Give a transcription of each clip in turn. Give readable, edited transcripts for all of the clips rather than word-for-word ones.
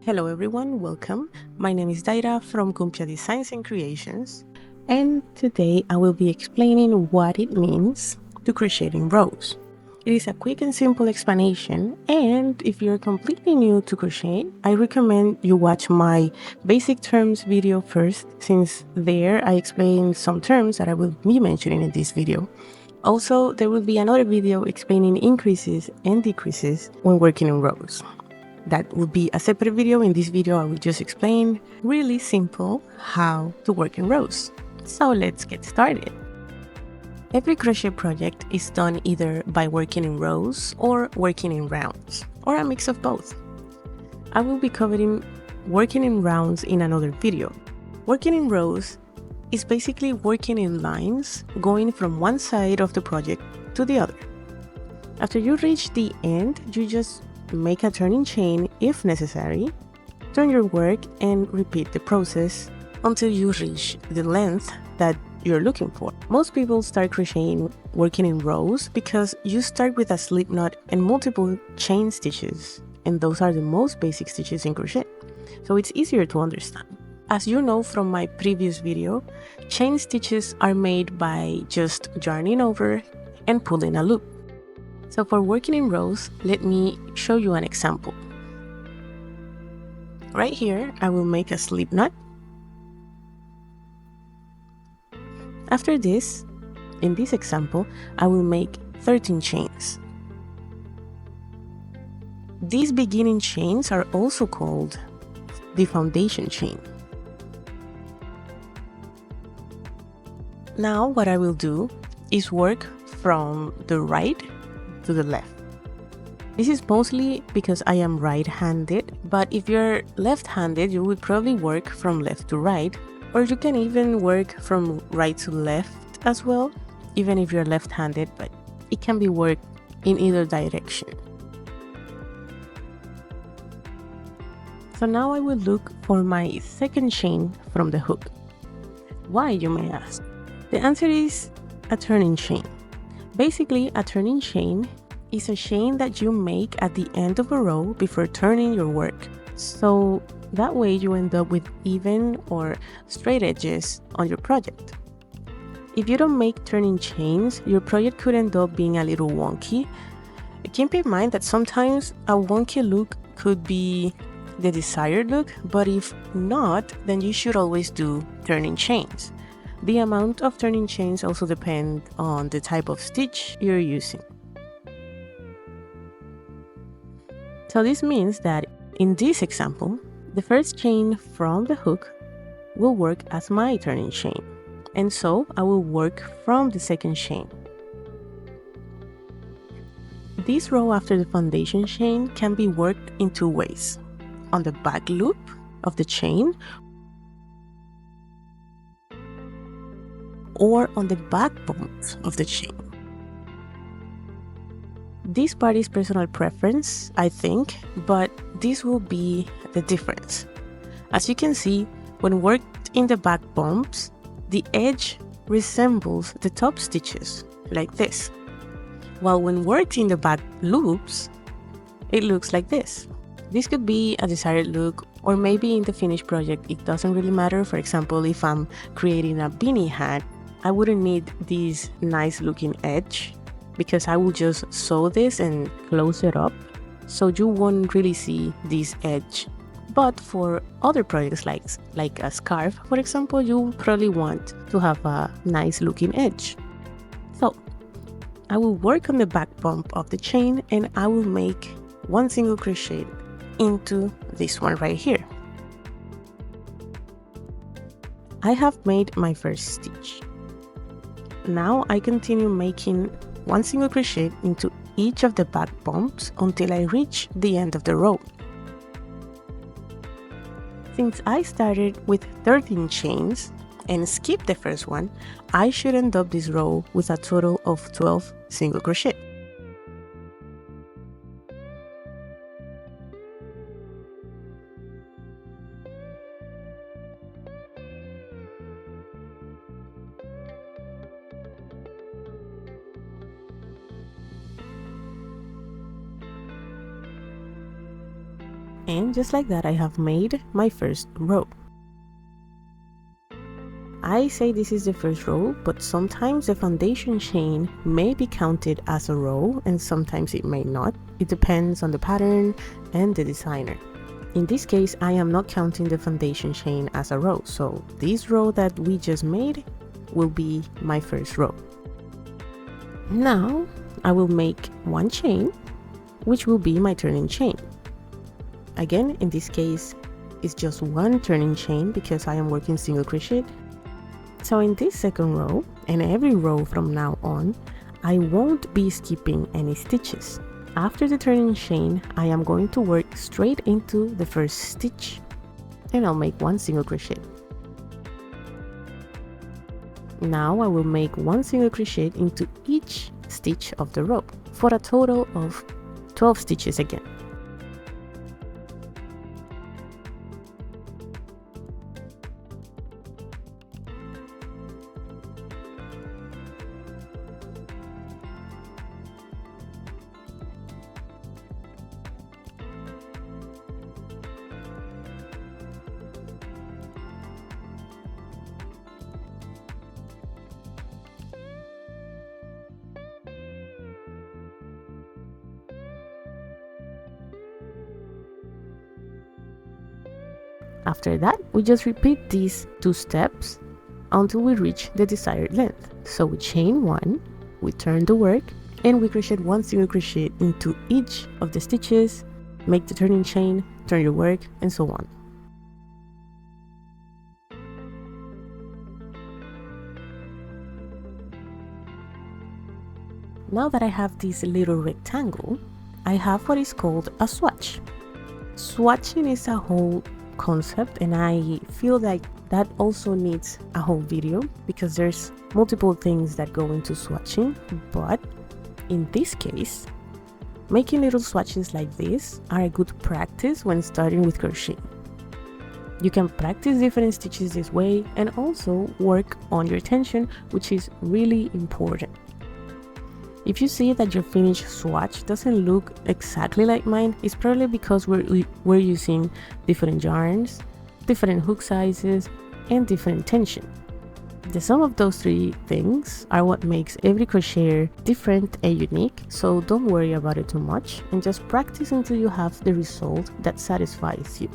Hello everyone, welcome. My name is Daira from Kumpia Designs and Creations, and today I will be explaining what it means to crochet in rows. It is a quick and simple explanation, and if you're completely new to crochet, I recommend you watch my basic terms video first, since there I explain some terms that I will be mentioning in this video. Also, there will be another video explaining increases and decreases when working in rows. That will be a separate video. In this video, I will just explain really simple how to work in rows. So let's get started. Every crochet project is done either by working in rows or working in rounds, or a mix of both. I will be covering working in rounds in another video. Working in rows is basically working in lines going from one side of the project to the other. After you reach the end, you just make a turning chain if necessary, turn your work and repeat the process until you reach the length that you're looking for. Most people start crocheting working in rows because you start with a slip knot and multiple chain stitches, and those are the most basic stitches in crochet, so it's easier to understand. As you know from my previous video, chain stitches are made by just yarning over and pulling a loop. So for working in rows, let me show you an example. Right here, I will make a slip knot. After this, in this example, I will make 13 chains. These beginning chains are also called the foundation chain. Now what I will do is work from the right to the left. This is mostly because I am right-handed, but if you're left-handed, you would probably work from left to right, or you can even work from right to left as well, even if you're left-handed, but it can be worked in either direction. So now I will look for my second chain from the hook. Why, you may ask? The answer is a turning chain. Basically, a turning chain is a chain that you make at the end of a row before turning your work. So that way you end up with even or straight edges on your project. If you don't make turning chains, your project could end up being a little wonky. Keep in mind that sometimes a wonky look could be the desired look, but if not, then you should always do turning chains. The amount of turning chains also depend on the type of stitch you're using. So this means that in this example, the first chain from the hook will work as my turning chain, and so I will work from the second chain. This row after the foundation chain can be worked in two ways: on the back loop of the chain or on the back bumps of the chain. This part is personal preference, I think, but this will be the difference. As you can see, when worked in the back bumps, the edge resembles the top stitches, like this. While when worked in the back loops, it looks like this. This could be a desired look, or maybe in the finished project it doesn't really matter. For example, if I'm creating a beanie hat, I wouldn't need this nice looking edge because I will just sew this and close it up, so you won't really see this edge. But for other projects like a scarf, for example, you probably want to have a nice looking edge. So I will work on the back bump of the chain and I will make one single crochet into this one right here. I have made my first stitch. Now I continue making one single crochet into each of the back bumps until I reach the end of the row. Since I started with 13 chains and skipped the first one, I should end up this row with a total of 12 single crochet. And just like that, I have made my first row. I say this is the first row, but sometimes the foundation chain may be counted as a row and sometimes it may not. It depends on the pattern and the designer. In this case, I am not counting the foundation chain as a row, so this row that we just made will be my first row. Now I will make one chain, which will be my turning chain. Again, in this case, it's just one turning chain because I am working single crochet. So in this second row, and every row from now on, I won't be skipping any stitches. After the turning chain, I am going to work straight into the first stitch, and I'll make one single crochet. Now I will make one single crochet into each stitch of the row for a total of 12 stitches again. After that, we just repeat these 2 steps until we reach the desired length. So we chain 1, we turn the work, and we crochet 1 single crochet into each of the stitches, make the turning chain, turn your work, and so on. Now that I have this little rectangle, I have what is called a swatch. Swatching is a whole concept, and I feel like that also needs a whole video because there's multiple things that go into swatching. But in this case, making little swatches like this are a good practice when starting with crochet. You can practice different stitches this way and also work on your tension, which is really important. If you see that your finished swatch doesn't look exactly like mine, it's probably because we're using different yarns, different hook sizes, and different tension. The sum of those 3 things are what makes every crocheter different and unique, so don't worry about it too much and just practice until you have the result that satisfies you.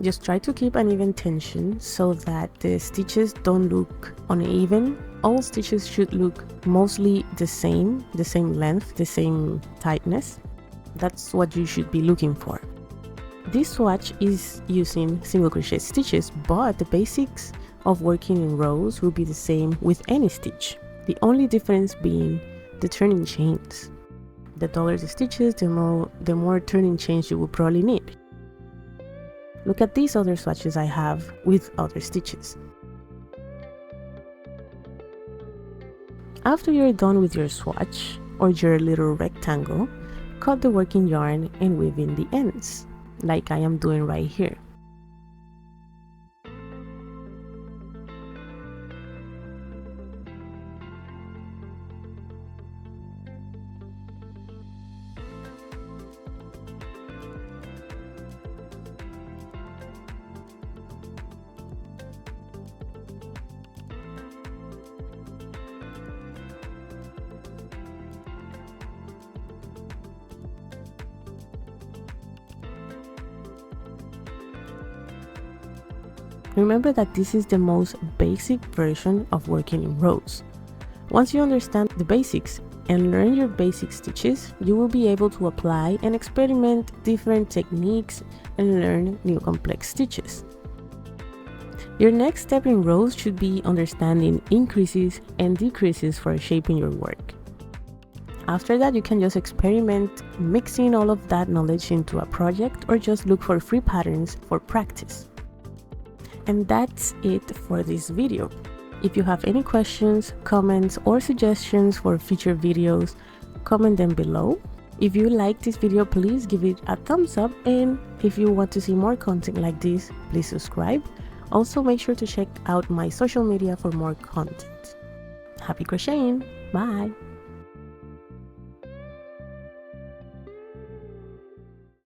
Just try to keep an even tension so that the stitches don't look uneven. All stitches should look mostly the same length, the same tightness. That's what you should be looking for. This swatch is using single crochet stitches, but the basics of working in rows will be the same with any stitch. The only difference being the turning chains. The taller the stitches, the more turning chains you will probably need. Look at these other swatches I have with other stitches. After you're done with your swatch or your little rectangle, cut the working yarn and weave in the ends, like I am doing right here. Remember that this is the most basic version of working in rows. Once you understand the basics and learn your basic stitches, you will be able to apply and experiment different techniques and learn new complex stitches. Your next step in rows should be understanding increases and decreases for shaping your work. After that, you can just experiment mixing all of that knowledge into a project or just look for free patterns for practice. And that's it for this video. If you have any questions, comments, or suggestions for future videos, comment them below. If you like this video, please give it a thumbs up, and if you want to see more content like this, please subscribe. Also, make sure to check out my social media for more content. Happy crocheting! Bye!